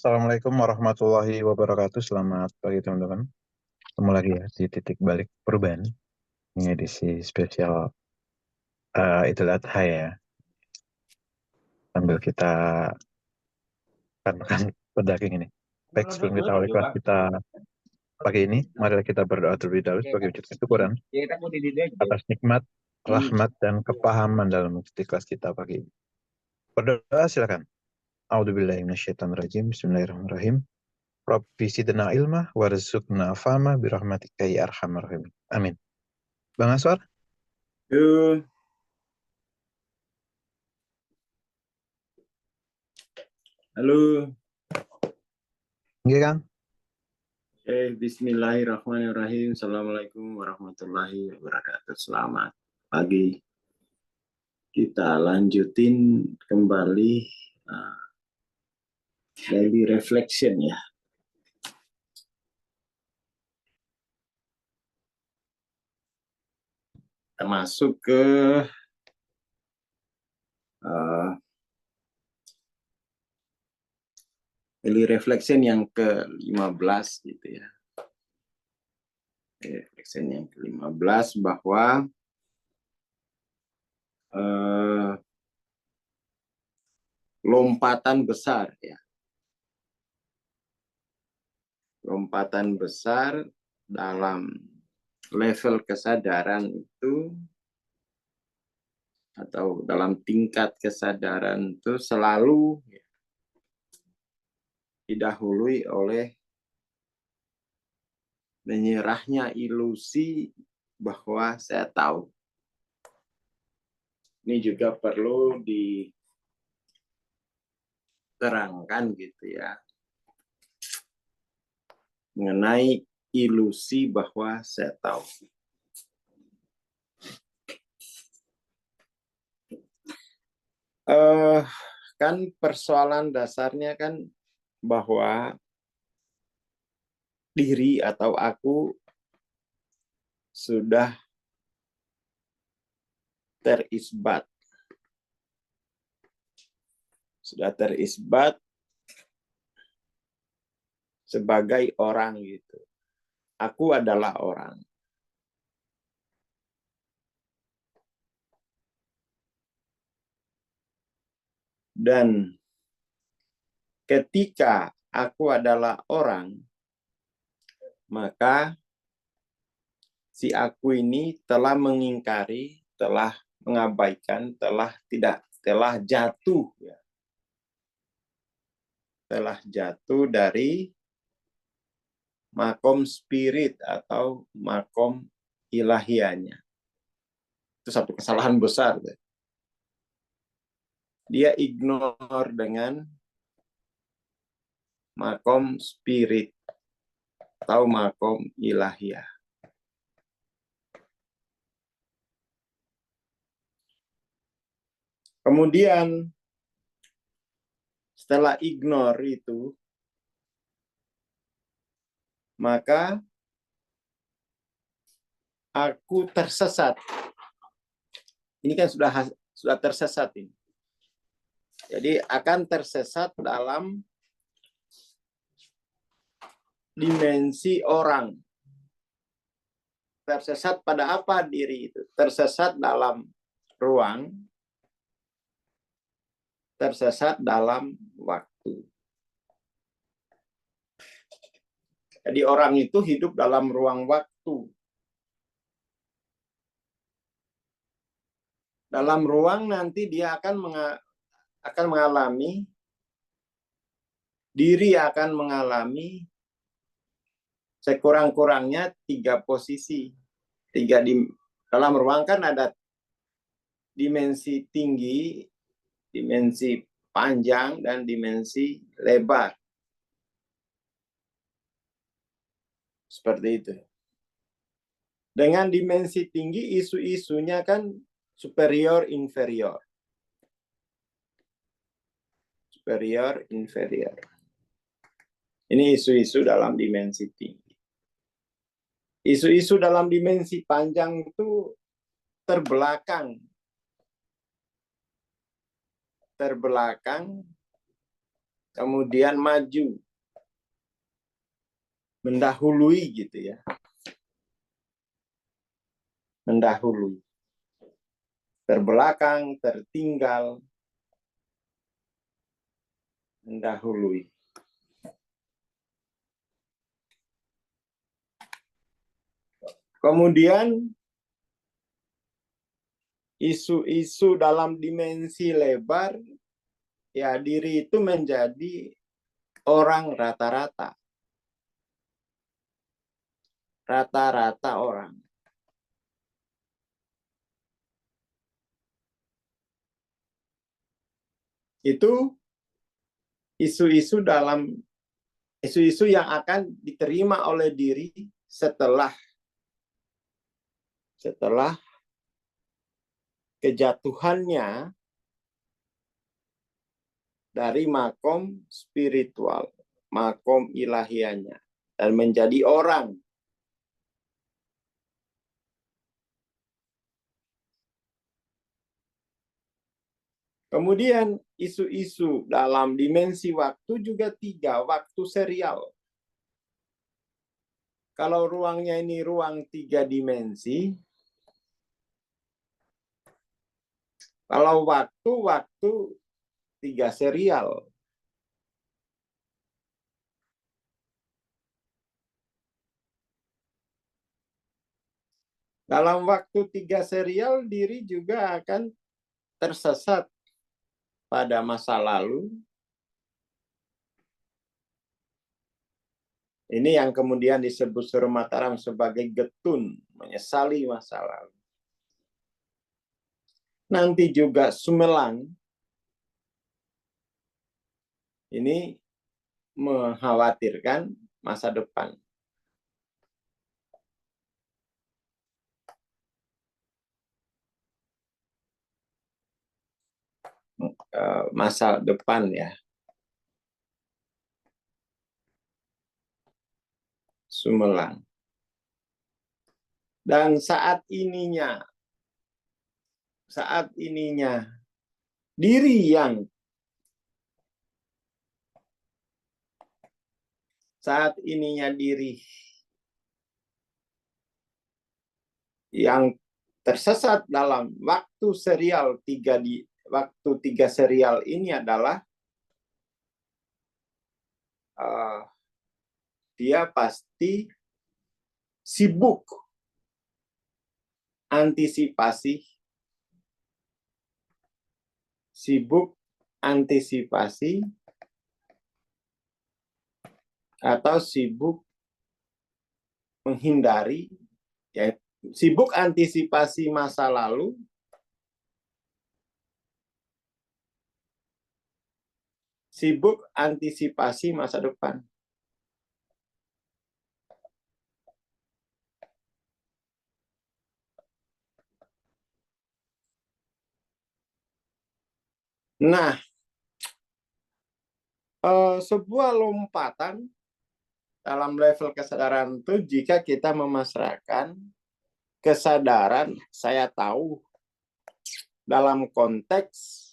Assalamualaikum warahmatullahi wabarakatuh. Selamat pagi teman-teman. Ketemu lagi ya di titik balik perubahan. Ini edisi spesial Idul Adha ya. Sambil kita makan pedaging ini. Baik, sebelum kita awali kelas kita pagi ini, marilah kita berdoa terlebih dahulu sebagai wujud kesyukuran atas nikmat, rahmat, dan kepahaman dalam mengikuti kelas kita pagi ini. Berdoa silakan. A'udzubillahi minasyaitonirrajim. Bismillahirrahmanirrahim. Rabbi zidna ilma warzuqna fahma birahmatika ya arhamar rahimin. Amin. Bang Aswar? Halo, halo. Iya, Kang. Bismillahirrahmanirrahim. Assalamualaikum warahmatullahi wabarakatuh. Selamat pagi. Kita lanjutin kembali daily reflection ya. Kita masuk ke daily reflection yang ke-15 gitu ya. Reflection yang ke-15 bahwa lompatan besar ya. Lompatan besar dalam level kesadaran itu atau dalam tingkat kesadaran itu selalu didahului oleh menyerahnya ilusi bahwa saya tahu. Ini juga perlu diterangkan gitu ya. Mengenai ilusi bahwa saya tahu. Kan persoalan dasarnya kan bahwa diri atau aku sudah terisbat. Sudah terisbat sebagai orang gitu. Aku adalah orang. Dan ketika aku adalah orang, maka si aku ini telah mengingkari, telah mengabaikan, telah jatuh ya. Telah jatuh dari makom spirit atau makom ilahianya. Itu satu kesalahan besar. Dia ignore dengan makom spirit atau makom ilahiyah. Kemudian setelah ignore itu, maka aku tersesat. Ini kan sudah tersesat ini. Jadi akan tersesat dalam dimensi orang. Tersesat pada apa diri itu? Tersesat dalam ruang, tersesat dalam waktu. Jadi orang itu hidup dalam ruang waktu. Dalam ruang nanti dia akan mengalami, diri akan mengalami sekurang-kurangnya 3 posisi. Dalam ruang kan ada dimensi tinggi, dimensi panjang, dan dimensi lebar. Seperti itu. Dengan dimensi tinggi, isu-isunya kan superior, inferior. Superior, inferior. Ini isu-isu dalam dimensi tinggi. Isu-isu dalam dimensi panjang itu terbelakang. Terbelakang kemudian maju, mendahului gitu ya. Mendahului. Terbelakang, tertinggal, mendahului. Kemudian isu-isu dalam dimensi lebar, ya diri itu menjadi orang rata-rata. Rata-rata orang. Itu isu-isu yang akan diterima oleh diri setelah kejatuhannya dari makom spiritual, makom ilahianya, dan menjadi orang. Kemudian isu-isu dalam dimensi waktu juga 3, waktu serial. Kalau ruangnya ini ruang 3 dimensi, kalau waktu 3 serial. Dalam waktu 3 serial, diri juga akan tersesat pada masa lalu. Ini yang kemudian disebut Suruh Mataram sebagai getun, menyesali masa lalu. Nanti juga sumelang, ini mengkhawatirkan masa depan. Masa depan ya. Sumelang. Dan saat ininya diri yang tersesat dalam waktu serial 3 serial ini adalah dia pasti sibuk antisipasi atau sibuk menghindari, ya, sibuk antisipasi masa lalu, sibuk antisipasi masa depan. Nah, sebuah lompatan dalam level kesadaran itu jika kita memasrahkan kesadaran saya tahu dalam konteks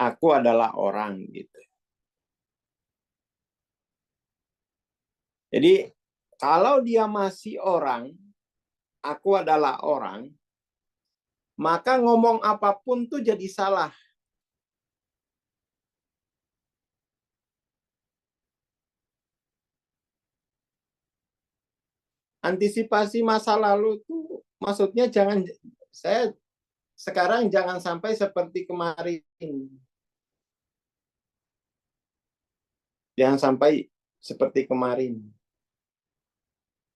aku adalah orang gitu. Jadi kalau dia masih orang, aku adalah orang, maka ngomong apapun tuh jadi salah. Antisipasi masa lalu itu maksudnya saya sekarang jangan sampai seperti kemarin. Jangan sampai seperti kemarin.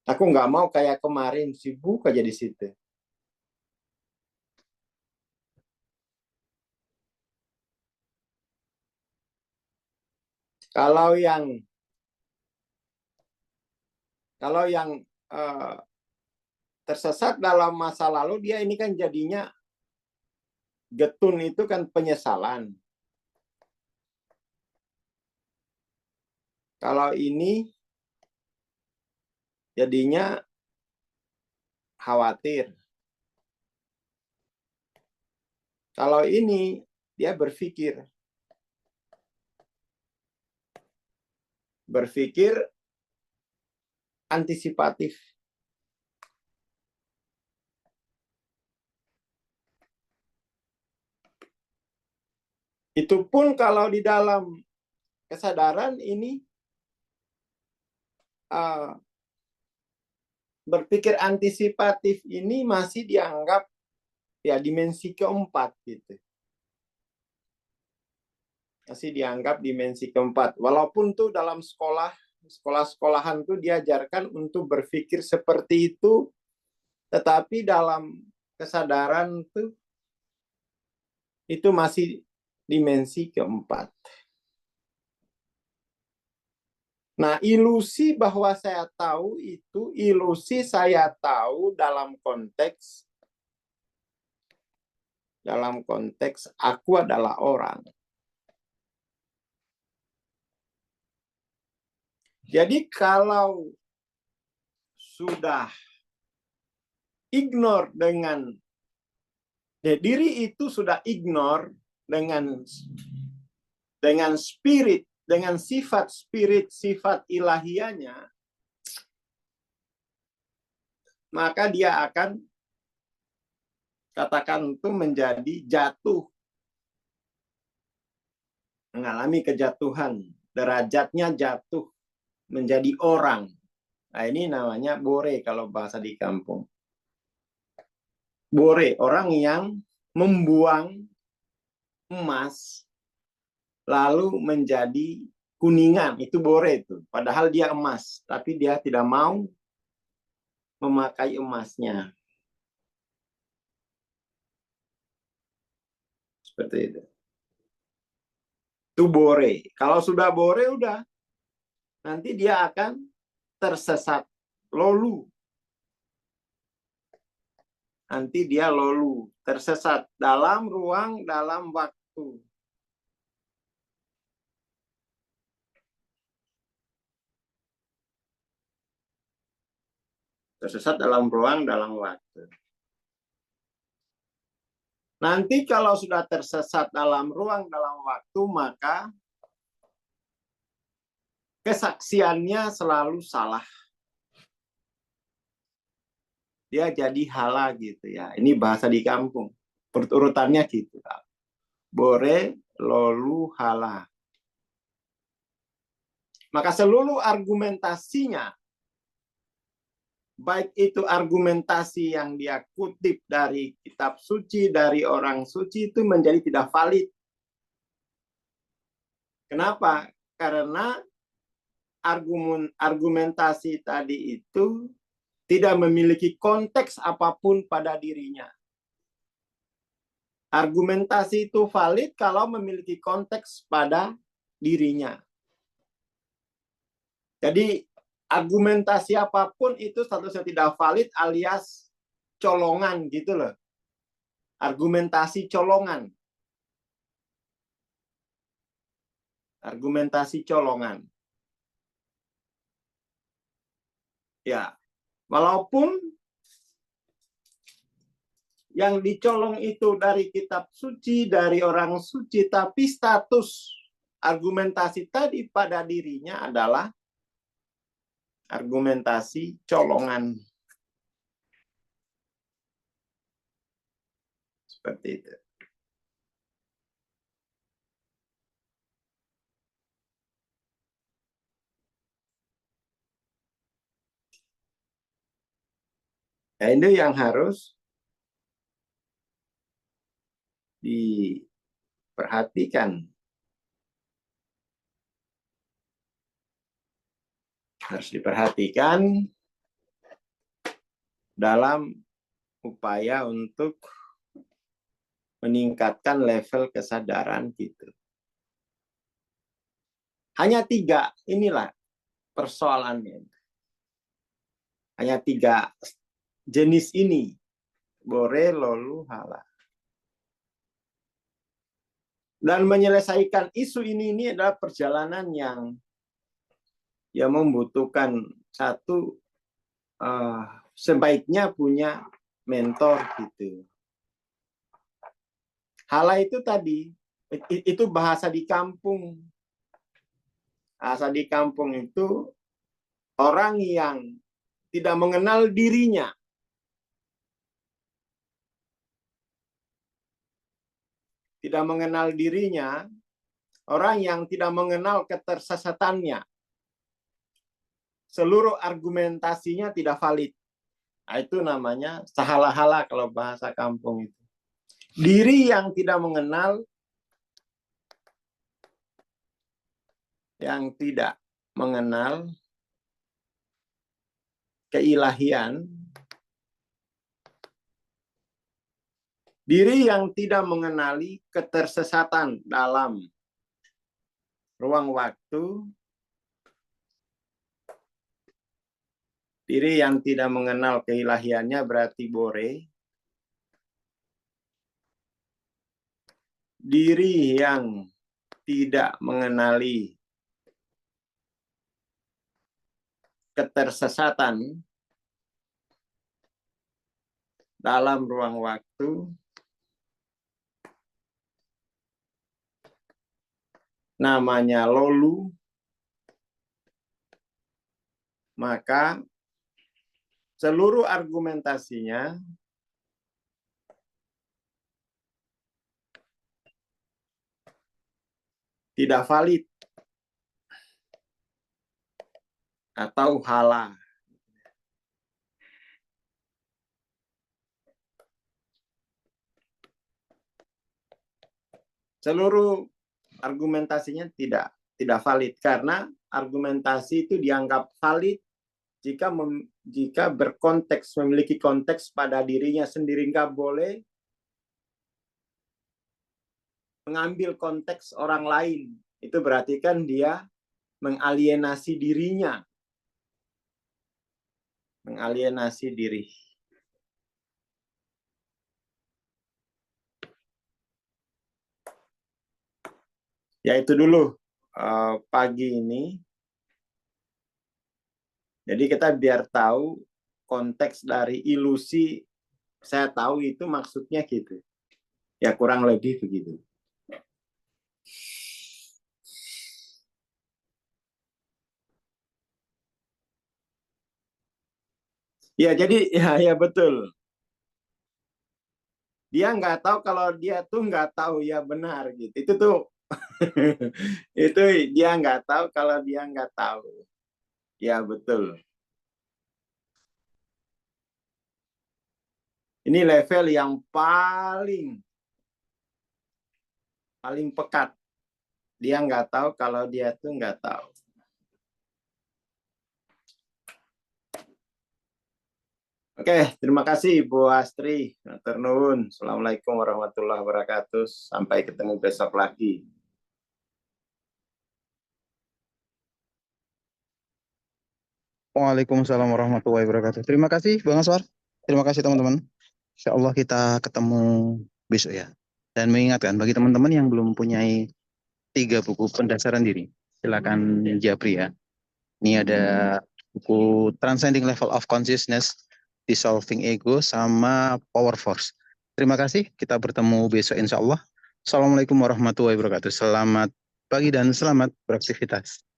Aku nggak mau kayak kemarin, sibuk aja di situ. Kalau yang tersesat dalam masa lalu, dia ini kan jadinya getun itu kan penyesalan. Kalau ini jadinya khawatir. Kalau ini dia berpikir antisipatif. Itu pun kalau di dalam kesadaran ini berpikir antisipatif ini masih dianggap ya dimensi keempat gitu. Masih dianggap dimensi keempat. Walaupun tuh dalam sekolah-sekolahan tuh diajarkan untuk berpikir seperti itu, tetapi dalam kesadaran tuh itu masih dimensi keempat. Nah, ilusi bahwa saya tahu itu ilusi saya tahu dalam konteks aku adalah orang. Jadi kalau sudah ignore diri itu sudah ignore dengan spirit, dengan sifat spirit, sifat ilahianya, maka dia akan katakan itu menjadi jatuh, mengalami kejatuhan, derajatnya jatuh menjadi orang. Nah, ini namanya bore kalau bahasa di kampung. Bore, orang yang membuang emas lalu menjadi kuningan, itu bore itu. Padahal dia emas, tapi dia tidak mau memakai emasnya. Seperti itu. Itu bore. Kalau sudah bore, udah. Nanti dia akan tersesat. Lolu. Nanti dia lolu. Tersesat dalam ruang, dalam waktu. Tersesat dalam ruang, dalam waktu. Nanti kalau sudah tersesat dalam ruang, dalam waktu, maka kesaksiannya selalu salah. Dia jadi hala gitu ya. Ini bahasa di kampung. Urutannya gitu. Bore, lolu, hala. Maka seluruh argumentasinya, baik itu argumentasi yang dia kutip dari kitab suci, dari orang suci, itu menjadi tidak valid. Kenapa? Karena argumentasi tadi itu tidak memiliki konteks apapun pada dirinya. Argumentasi itu valid kalau memiliki konteks pada dirinya. Jadi argumentasi apapun itu statusnya tidak valid alias colongan gitu loh. Argumentasi colongan. Argumentasi colongan. Ya, walaupun yang dicolong itu dari kitab suci, dari orang suci, tapi status argumentasi tadi pada dirinya adalah argumentasi colongan. Seperti itu. Nah, itu yang harus diperhatikan. Harus diperhatikan dalam upaya untuk meningkatkan level kesadaran gitu. Hanya 3, inilah persoalannya. Hanya 3 jenis ini. Bore, lolu, hala. Dan menyelesaikan isu ini adalah perjalanan yang membutuhkan satu sebaiknya punya mentor gitu. Hala itu tadi, itu bahasa di kampung. Bahasa di kampung itu orang yang tidak mengenal dirinya. Tidak mengenal dirinya, orang yang tidak mengenal ketersesatannya. Seluruh argumentasinya tidak valid. Nah, itu namanya sahala-hala kalau bahasa kampung itu. Diri yang tidak mengenal, keilahian, diri yang tidak mengenali ketersesatan dalam ruang waktu, diri yang tidak mengenal keilahiannya berarti bore, diri yang tidak mengenali ketersesatan dalam ruang waktu namanya lolu, maka seluruh argumentasinya tidak valid atau hala. Seluruh argumentasinya tidak valid karena argumentasi itu dianggap valid jika berkonteks, memiliki konteks pada dirinya sendiri. Nggak boleh mengambil konteks orang lain. Itu berarti kan dia mengalienasi dirinya. Mengalienasi diri. Ya itu dulu pagi ini. Jadi kita biar tahu konteks dari ilusi, saya tahu itu maksudnya gitu. Ya kurang lebih begitu. Ya jadi ya betul. Dia nggak tahu kalau dia tuh nggak tahu, ya benar gitu. Itu tuh itu dia nggak tahu kalau dia nggak tahu. Ya betul. Ini level yang paling pekat. Dia nggak tahu kalau dia tuh nggak tahu. Oke, terima kasih Bu Astri. Matur nuwun. Assalamualaikum warahmatullahi wabarakatuh. Sampai ketemu besok lagi. Waalaikumsalam warahmatullahi wabarakatuh. Terima kasih Bang Aswar. Terima kasih teman-teman. Insya Allah kita ketemu besok ya. Dan mengingatkan bagi teman-teman yang belum mempunyai 3 buku pendasaran diri, silakan japri ya. Ini ada buku Transcending Level of Consciousness, Dissolving Ego, sama Power Force. Terima kasih. Kita bertemu besok insya Allah. Assalamualaikum warahmatullahi wabarakatuh. Selamat pagi dan selamat beraktivitas.